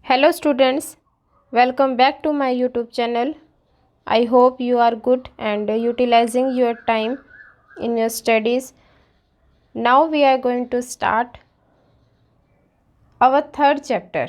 Hello students, welcome back to my YouTube channel. I hope you are good and utilizing your time in your studies. Now we are going to start our third chapter,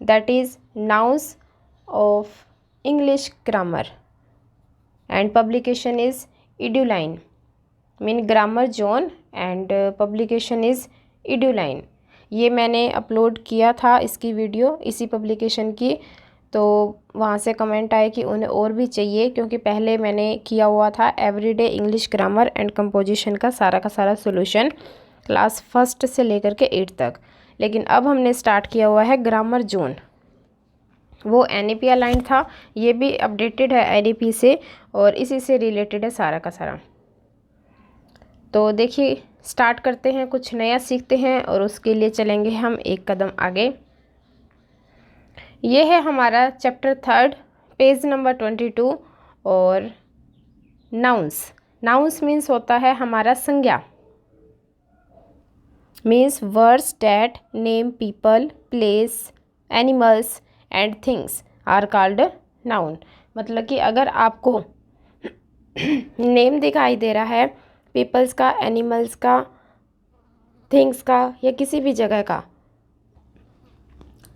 that is nouns of English grammar, and publication is Eduline, mean grammar zone, and publication is Eduline. ये मैंने upload किया था इसकी video इसी publication की, तो वहाँ से कमेंट आए कि उन्हें और भी चाहिए, क्योंकि पहले मैंने किया हुआ था everyday English grammar and composition का सारा सॉल्यूशन क्लास फर्स्ट से लेकर के 8 तक, लेकिन अब हमने स्टार्ट किया हुआ है ग्रामर जोन। वो NEP अलाइन था, ये भी अपडेटेड है NEP से और इसी से रिलेटेड है सारा का सारा। तो देखिए स्टार्ट करते हैं, कुछ नया सीखते हैं और उसके लिए चलेंगे हम एक कदम आगे। ये है हमारा चैप्टर थर्ड, पेज नंबर 22 और नाउन्स मीन्स होता है हमारा संज्ञा, means words that name people, places, animals and things are called noun. मतलब कि अगर आपको नेम दिखाई दे रहा है पीपल्स का, एनिमल्स का, थिंग्स का या किसी भी जगह का,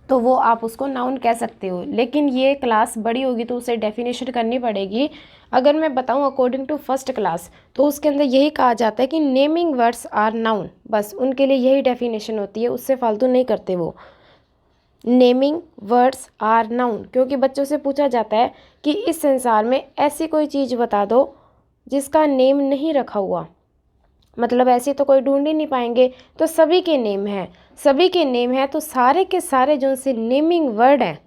तो वो आप उसको नाउन कह सकते हो। लेकिन ये क्लास बड़ी होगी तो उसे डेफिनेशन करनी पड़ेगी। अगर मैं बताऊं अकॉर्डिंग टू फर्स्ट क्लास, तो उसके अंदर यही कहा जाता है कि नेमिंग वर्ड्स आर नाउन, बस उनके लिए यही डेफिनेशन होती है, उससे फालतू नहीं करते वो। नेमिंग वर्ड्स आर नाउन, क्योंकि बच्चों से पूछा जाता है कि इस संसार में ऐसी कोई चीज़ बता दो जिसका नेम नहीं रखा हुआ, मतलब ऐसे तो कोई ढूंढ ही नहीं पाएंगे, तो सभी के नेम है, तो सारे के सारे जो से नेमिंग वर्ड हैं,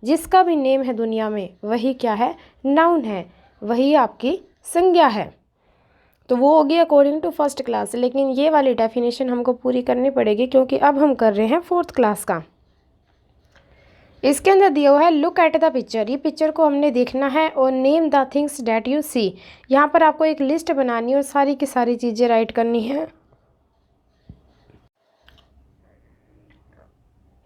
जिसका भी नेम है दुनिया में, वही क्या है, नाउन है, वही आपकी संज्ञा है। तो वो होगी अकॉर्डिंग टू फर्स्ट क्लास, लेकिन ये वाली डेफिनेशन हमको पूरी करनी पड़ेगी क्योंकि अब हम कर रहे हैं फोर्थ क्लास का। इसके अंदर दिया हुआ है लुक एट द पिक्चर, ये पिक्चर को हमने देखना है, और name the things that you see, यहाँ पर आपको एक लिस्ट बनानी है और सारी की सारी चीज़ें राइट करनी है।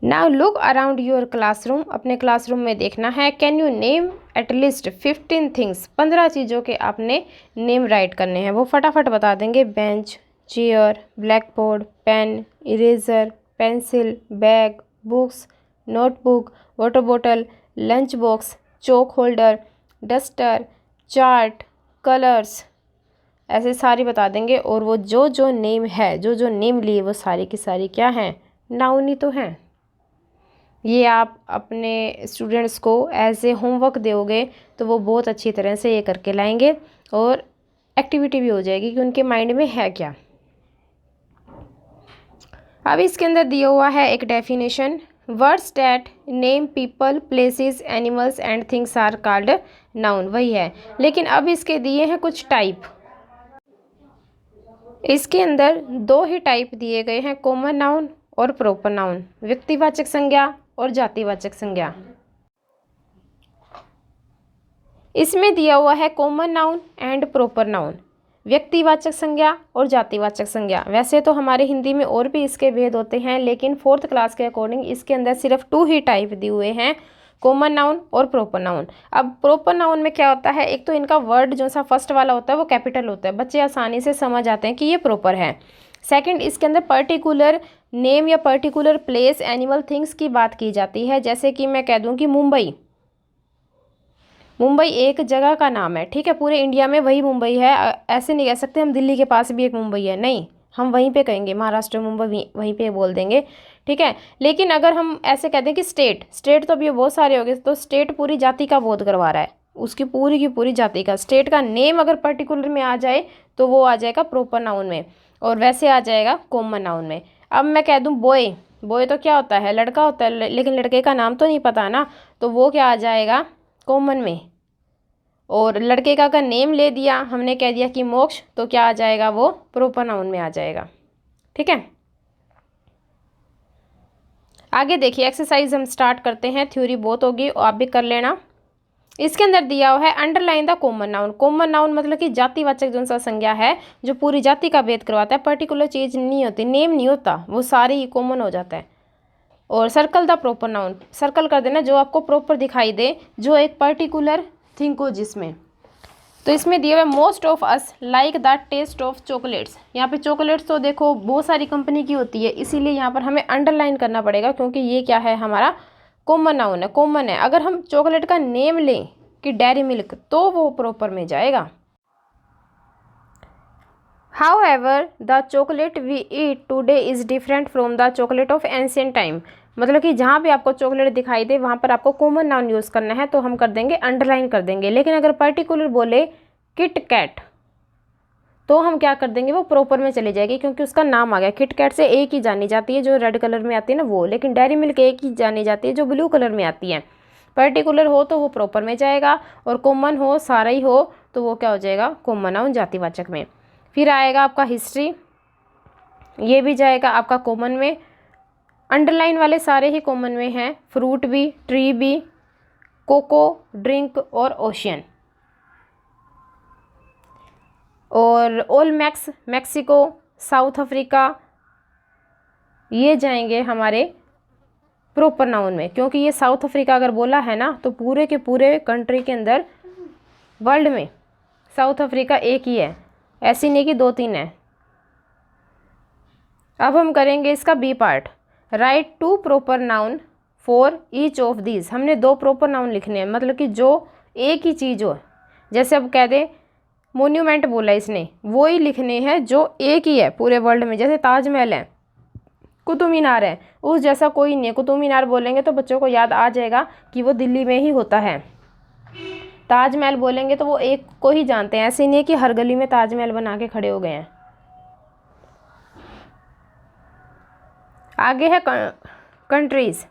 Now look around your classroom, अपने क्लासरूम में देखना है। Can you name at least 15 things, 15 चीज़ों के आपने नेम राइट करने हैं, वो फटाफट बता देंगे। Bench, chair, black board, pen, eraser, pencil, bag, books, notebook, water bottle, lunch box, chalk holder, duster, chart, colours, ऐसे सारी बता देंगे। और वो जो नेम है, जो नेम लिए, वो सारी की सारी क्या हैं, नाउन ही तो हैं। ये आप अपने स्टूडेंट्स को एज ए होमवर्क दोगे तो वो बहुत अच्छी तरह से ये करके लाएंगे और एक्टिविटी भी हो जाएगी कि उनके माइंड में है क्या। अब इसके अंदर दिया हुआ है एक definition, words that name people, places, animals and things are called noun, वही है। लेकिन अब इसके दिए हैं कुछ टाइप, इसके अंदर 2 ही टाइप दिए गए हैं, कॉमन नाउन और प्रॉपर नाउन, व्यक्तिवाचक संज्ञा और जातिवाचक संज्ञा। इसमें दिया हुआ है common noun and proper noun, व्यक्तिवाचक संज्ञा और जातिवाचक संज्ञा। वैसे तो हमारे हिंदी में और भी इसके भेद होते हैं, लेकिन फोर्थ क्लास के अकॉर्डिंग इसके अंदर सिर्फ 2 ही टाइप दिए हुए हैं, कॉमन नाउन और प्रॉपर नाउन। अब प्रॉपर नाउन में क्या होता है, एक तो इनका वर्ड जो सा फर्स्ट वाला होता है वो कैपिटल होता है, बच्चे आसानी से समझ आते हैं कि ये प्रॉपर है। सेकंड, इसके अंदर पर्टिकुलर नेम या पर्टिकुलर प्लेस, एनिमल, थिंग्स की बात की जाती है। जैसे कि मैं कह दूं कि मुंबई एक जगह का नाम है, ठीक है, पूरे इंडिया में वही मुंबई है। ऐसे नहीं कह सकते हम दिल्ली के पास भी एक मुंबई है, नहीं, हम वहीं पे कहेंगे, महाराष्ट्र मुंबई वहीं पे बोल देंगे, ठीक है। लेकिन अगर हम ऐसे कहते हैं कि स्टेट तो अभी बहुत सारे हो गए, तो स्टेट पूरी जाति का बोध करवा रहा है, उसकी पूरी की पूरी जाति का। स्टेट का नेम अगर पर्टिकुलर में आ जाए तो वो आ जाएगा प्रॉपर नाउन में, और वैसे आ जाएगा कॉमन नाउन में। अब मैं कह दूँ बॉय तो क्या होता है, लड़का होता है, लेकिन लड़के का नाम तो नहीं पता ना, तो वो क्या आ जाएगा, कॉमन में। और लड़के का अगर नेम ले दिया, हमने कह दिया कि मोक्ष, तो क्या आ जाएगा, वो प्रॉपर नाउन में आ जाएगा, ठीक है। आगे देखिए, एक्सरसाइज हम स्टार्ट करते हैं, थ्योरी बहुत होगी, आप भी कर लेना। इसके अंदर दिया हुआ है underline the common noun. Common noun मतलब कि जातिवाचक जो सा संज्ञा है, जो पूरी जाति का भेद करवाता है, पर्टिकुलर चीज़ नहीं होती, नेम नहीं होता, वो सारे ही कॉमन हो जाता है। और circle the proper noun, circle कर देना जो आपको प्रॉपर दिखाई दे, जो एक पर्टिकुलर थिंग हो जिसमें। तो इसमें दिया हुआ most of us like the taste of chocolates. यहाँ पे चॉकलेट्स तो देखो बहुत सारी कंपनी की होती है, इसीलिए यहाँ पर हमें अंडरलाइन करना पड़ेगा, क्योंकि ये क्या है, हमारा कॉमन नाउन है, कॉमन है। अगर हम चॉकलेट का नेम लें कि डेयरी मिल्क, तो वो प्रॉपर में जाएगा। However, the chocolate we eat today is different from the chocolate of ancient time। मतलब कि जहाँ भी आपको चॉकलेट दिखाई दे वहाँ पर आपको कॉमन नाउन यूज़ करना है, तो हम कर देंगे अंडरलाइन कर देंगे। लेकिन अगर पर्टिकुलर बोले किट कैट, तो हम क्या कर देंगे, वो प्रॉपर में चली जाएगी, क्योंकि उसका नाम आ गया। किट कैट से एक ही जानी जाती है जो रेड कलर में आती है ना वो, लेकिन डेयरी मिल्क एक ही जानी जाती है जो ब्लू कलर में आती है। पर्टिकुलर हो तो वो प्रॉपर में जाएगा, और कॉमन हो, सारा ही हो, तो वो क्या हो जाएगा, कॉमन नाउन जातिवाचक में। फिर आएगा आपका हिस्ट्री, ये भी जाएगा आपका कॉमन में। अंडरलाइन वाले सारे ही कॉमन में हैं, फ्रूट भी, ट्री भी, कोको, ड्रिंक और ओशियन। और ओलमैक्स, मैक्सिको, साउथ अफ्रीका, ये जाएंगे हमारे प्रॉपर नाउन में, क्योंकि ये साउथ अफ्रीका अगर बोला है ना, तो पूरे के पूरे कंट्री के अंदर, वर्ल्ड में साउथ अफ्रीका एक ही है, ऐसी नहीं कि 2-3 है। अब हम करेंगे इसका B part, write 2 proper noun for each of these. हमने 2 प्रॉपर नाउन लिखने हैं, मतलब कि जो एक ही चीज़ हो। जैसे अब कह दे मोन्यूमेंट बोला इसने, वो ही लिखने हैं जो एक ही है पूरे वर्ल्ड में। जैसे ताजमहल है, कुतुब मीनार है, उस जैसा कोई नहीं है। कुतुब मीनार बोलेंगे तो बच्चों को याद आ जाएगा कि वो दिल्ली में ही होता है। ताजमहल बोलेंगे तो वो एक को ही जानते हैं, ऐसे नहीं है कि हर गली में ताजमहल बना के खड़े हो गए हैं। आगे है कंट्रीज़,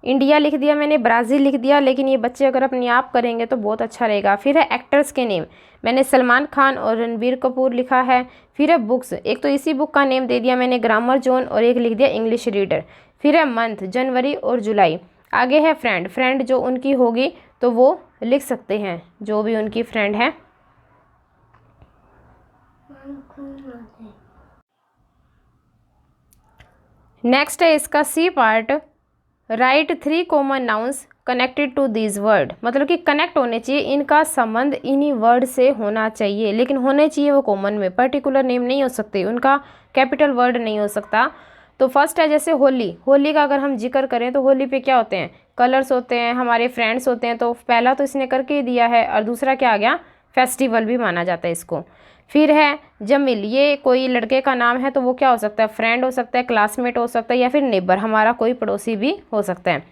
इंडिया लिख दिया मैंने, ब्राज़ील लिख दिया, लेकिन ये बच्चे अगर अपने आप करेंगे तो बहुत अच्छा रहेगा। फिर है एक्टर्स के नेम, मैंने सलमान खान और रणबीर कपूर लिखा है। फिर है बुक्स, एक तो इसी बुक का नेम दे दिया मैंने ग्रामर जोन, और एक लिख दिया इंग्लिश रीडर। फिर है मंथ, जनवरी और जुलाई। आगे है फ्रेंड, फ्रेंड जो उनकी होगी तो वो लिख सकते हैं, जो भी उनकी फ्रेंड है। नेक्स्ट है इसका C part, write 3 common nouns connected to this word. मतलब कि कनेक्ट होने चाहिए, इनका संबंध इन्हीं वर्ड से होना चाहिए, लेकिन होने चाहिए वो कॉमन में, पर्टिकुलर नेम नहीं हो सकते, उनका कैपिटल वर्ड नहीं हो सकता। तो फर्स्ट है जैसे होली, होली का अगर हम जिक्र करें तो होली पे क्या होते हैं, कलर्स होते हैं, हमारे फ्रेंड्स होते हैं। तो पहला तो इसने करके ही दिया है, और दूसरा क्या आ गया, फेस्टिवल भी माना जाता है इसको। फिर है जमील, ये कोई लड़के का नाम है, तो वो क्या हो सकता है, फ्रेंड हो सकता है, क्लासमेट हो सकता है, या फिर नेबर, हमारा कोई पड़ोसी भी हो सकता है।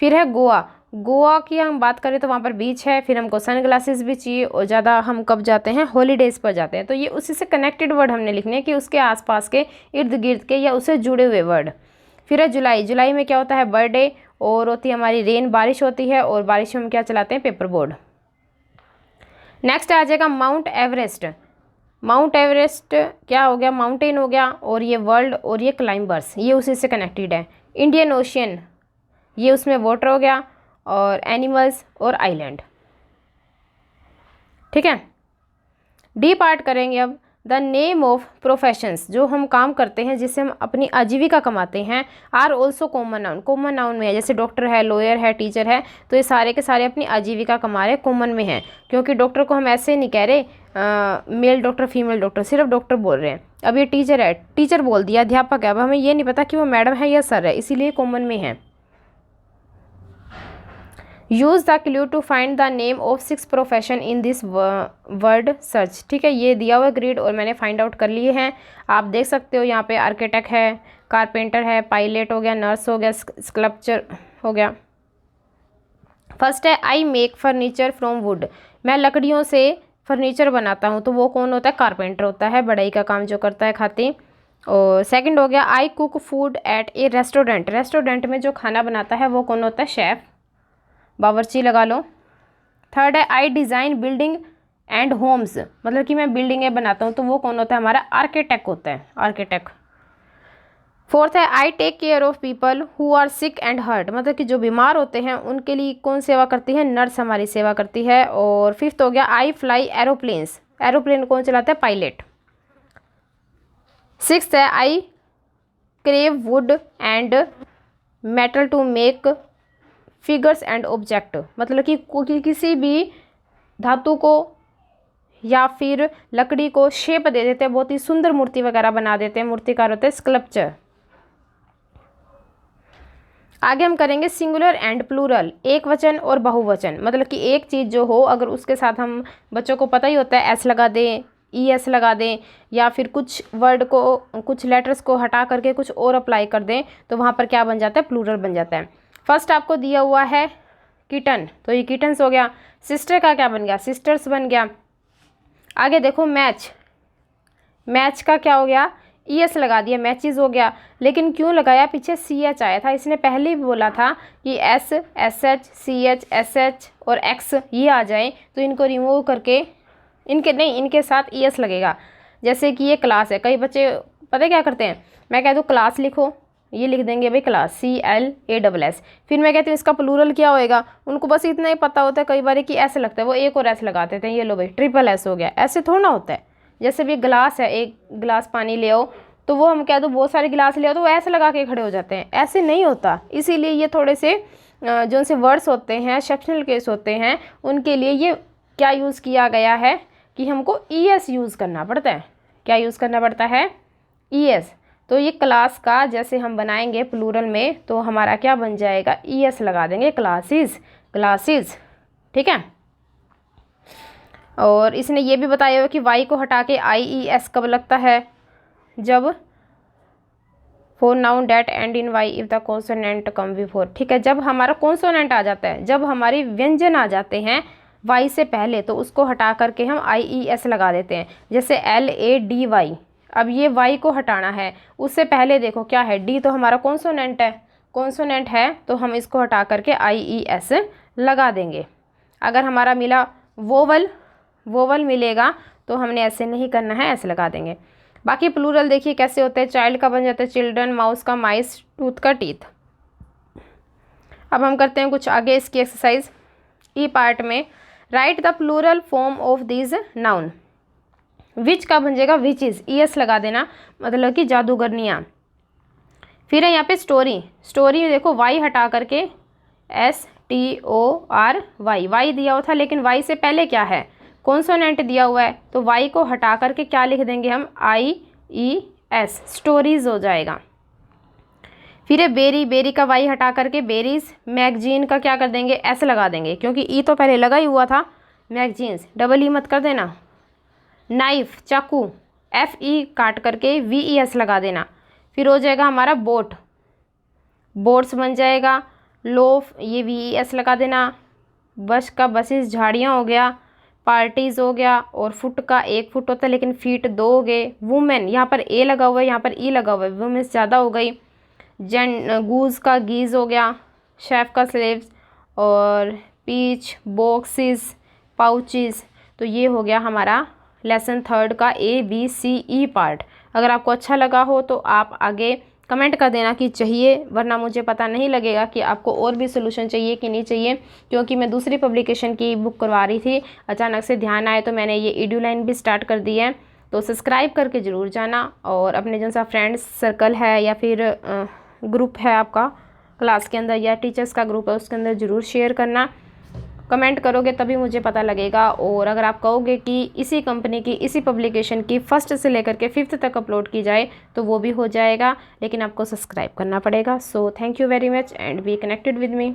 फिर है गोवा, गोवा की हम बात करें तो वहाँ पर बीच है। फिर हमको सन ग्लासेस भी चाहिए, और ज़्यादा हम कब जाते हैं, हॉलीडेज़ पर जाते हैं। तो ये उसी से कनेक्टेड वर्ड हमने लिखने हैं, कि उसके आसपास के, इर्द गिर्द के, या उससे जुड़े हुए वर्ड। फिर है जुलाई, जुलाई में क्या होता है, बर्थडे, और होती है हमारी रेन, बारिश होती है, और बारिश में हम क्या चलाते हैं, पेपर बोर्ड। नेक्स्ट आ जाएगा माउंट एवरेस्ट, माउंट एवरेस्ट क्या हो गया, माउंटेन हो गया, और ये वर्ल्ड, और ये क्लाइंबर्स, ये उसी से कनेक्टेड है। इंडियन ओशियन, ये उसमें वाटर हो गया, और एनिमल्स और आइलैंड। ठीक है, डी पार्ट करेंगे अब, द नेम ऑफ प्रोफेशंस, जो हम काम करते हैं जिससे हम अपनी आजीविका कमाते हैं, are also common noun, common noun में है। जैसे डॉक्टर है, लॉयर है, टीचर है, तो ये सारे के सारे अपनी आजीविका कमा रहे, कॉमन में हैं। क्योंकि डॉक्टर को हम ऐसे नहीं कह रहे मेल डॉक्टर, फीमेल डॉक्टर, सिर्फ डॉक्टर बोल रहे हैं। अब ये टीचर है, टीचर बोल दिया, अध्यापक है, अब हमें ये नहीं पता कि वो मैडम है या सर है, इसीलिए कॉमन में है। Use the clue to find the name of 6 profession in this word search. ठीक है, ये दिया हुआ ग्रिड, और मैंने फाइंड आउट कर लिए हैं, आप देख सकते हो। यहाँ पे आर्किटेक्ट है, कारपेंटर है, पायलट हो गया, नर्स हो गया, स्कल्पचर हो गया। फर्स्ट है I make furniture from would, मैं लकड़ियों से फर्नीचर बनाता हूँ, तो वो कौन होता है, कारपेंटर होता है, बढ़ई का काम जो करता है, खाते। और सेकंड हो गया I cook food at A restaurant, restaurant में जो खाना बनाता है वो कौन होता है, शेफ़, बावर्ची लगा लो। थर्ड है आई डिज़ाइन बिल्डिंग एंड होम्स, मतलब कि मैं बिल्डिंगें बनाता हूँ, तो वो कौन होता है, हमारा आर्किटेक्ट होता है, आर्किटेक्ट। फोर्थ है I take care of people who are sick and hurt, मतलब कि जो बीमार होते हैं उनके लिए कौन सेवा करती है, नर्स हमारी सेवा करती है। और फिफ्थ हो गया आई फ्लाई एरोप्लेन्स, एरोप्लेन कौन चलाता है, पायलट। सिक्स्थ है I carve wood and metal to make figures and object, मतलब कि किसी भी धातु को या फिर लकड़ी को शेप दे देते हैं, बहुत ही सुंदर मूर्ति वगैरह बना देते हैं, मूर्तिकार होते हैं स्कल्पचर। आगे हम करेंगे सिंगुलर एंड प्लूरल, एक वचन और बहुवचन, मतलब कि एक चीज़ जो हो अगर उसके साथ हम, बच्चों को पता ही होता है, एस लगा दें, ई एस लगा दें, या फिर कुछ वर्ड को, कुछ लेटर्स को हटा करके कुछ और अप्लाई कर दें, तो वहाँ पर क्या बन जाता है, प्लूरल बन जाता है। फर्स्ट आपको दिया हुआ है किटन, तो ये किटन्स हो गया। सिस्टर का क्या बन गया, सिस्टर्स बन गया। आगे देखो मैच, मैच का क्या हो गया, ई एस लगा दिया, मैचेस हो गया। लेकिन क्यों लगाया, पीछे सी एच आया था, इसने पहले ही बोला था कि S, S H, C H, S H और एक्स ये आ जाए, तो इनको रिमूव करके इनके साथ ई एस लगेगा। जैसे कि ये क्लास है, कई बच्चे पता क्या करते हैं, मैं कह दूँ क्लास लिखो, ये लिख देंगे भाई क्लास, CLASS, फिर मैं कहती हूँ इसका प्लूरल क्या होएगा, उनको बस इतना ही पता होता है कई बार कि ऐसे लगता है, वो एक और एस लगा देते हैं, ये लो भाई ट्रिपल एस हो गया, ऐसे थोड़ा होता है। जैसे भी ग्लास है, एक गिलास पानी ले आओ, तो वो हम कह दो बहुत सारे गिलास ले आओ, तो वो ऐसे लगा के खड़े हो जाते हैं, ऐसे नहीं होता। इसीलिए ये थोड़े से जो से वर्ड्स होते हैं, एक्सेप्शनल केस होते हैं, उनके लिए ये क्या यूज़ किया गया है कि हमको ES यूज़ करना पड़ता है। क्या यूज़ करना पड़ता है, ES। तो ये क्लास का जैसे हम बनाएंगे प्लूरल में, तो हमारा क्या बन जाएगा, ES लगा देंगे, क्लासेस, क्लासेस, ठीक है। और इसने ये भी बताया हुआ कि वाई को हटा के IES कब लगता है, जब for noun that end in Y if the consonant come before, ठीक है। जब हमारा कॉन्सोनेंट आ जाता है, जब हमारे व्यंजन आ जाते हैं वाई से पहले, तो उसको हटा करके हम IES लगा देते हैं। जैसे LADY, अब ये वाई को हटाना है, उससे पहले देखो क्या है, डी तो हमारा कॉन्सोनेंट है, कॉन्सोनेंट है तो हम इसको हटा करके IES लगा देंगे। अगर हमारा मिला वोवल, वोवल मिलेगा तो हमने ऐसे नहीं करना है, ऐसे लगा देंगे। बाकी प्लूरल देखिए कैसे होते हैं, चाइल्ड का बन जाता है चिल्ड्रन, माउस का माइस, टूथ का टीथ। अब हम करते हैं कुछ आगे इसकी एक्सरसाइज। ई पार्ट में right the plural form of this noun, which का बन जाएगा विचेस, ES लगा देना, मतलब कि जादूगरनियाँ। फिर है यहाँ पे स्टोरी, स्टोरी देखो वाई हटा करके STORY, वाई दिया हुआ था लेकिन वाई से पहले क्या है, कॉन्सोनेंट दिया हुआ है, तो वाई को हटा करके क्या लिख देंगे हम, IES, स्टोरीज हो जाएगा। फिर है बेरी, बेरी का वाई हटा करके बेरीज, मैगजीन का क्या कर देंगे, S लगा देंगे, क्योंकि ई तो पहले लगा ही हुआ था, मैगजीन्स, डबल ई मत कर देना। नाइफ, चाकू, FE काट करके VES लगा देना। फिर हो जाएगा हमारा बोट, बोट्स बन जाएगा। लोफ, ये VES लगा देना। बस का बसेस, झाड़ियाँ हो गया। पार्टीज हो गया। और फुट का 1 फुट होता है लेकिन फीट 2 हो गए। वुमेन, यहाँ पर A लगा हुआ है, यहाँ पर E लगा हुआ है, वुमेन्स ज़्यादा हो गई। गूज का गीज हो गया। शेफ का स्लेव्स। और पीच, बॉक्सेस, पाउचेस। तो ये हो गया हमारा लेसन 3 का ABCE पार्ट। अगर आपको अच्छा लगा हो तो आप आगे कमेंट कर देना कि चाहिए, वरना मुझे पता नहीं लगेगा कि आपको और भी सोल्यूशन चाहिए कि नहीं चाहिए, क्योंकि मैं दूसरी पब्लिकेशन की बुक करवा रही थी, अचानक से ध्यान आए तो मैंने ये एड्यूलाइन भी स्टार्ट कर दी है। तो सब्सक्राइब करके ज़रूर जाना, और अपने जो सा फ्रेंड्स सर्कल है या फिर ग्रुप है आपका क्लास के अंदर या टीचर्स का ग्रुप है उसके अंदर ज़रूर शेयर करना। कमेंट करोगे तभी मुझे पता लगेगा। और अगर आप कहोगे कि इसी कंपनी की, इसी पब्लिकेशन की 1st से लेकर के 5th तक अपलोड की जाए तो वो भी हो जाएगा, लेकिन आपको सब्सक्राइब करना पड़ेगा। So thank you very much and be connected with me.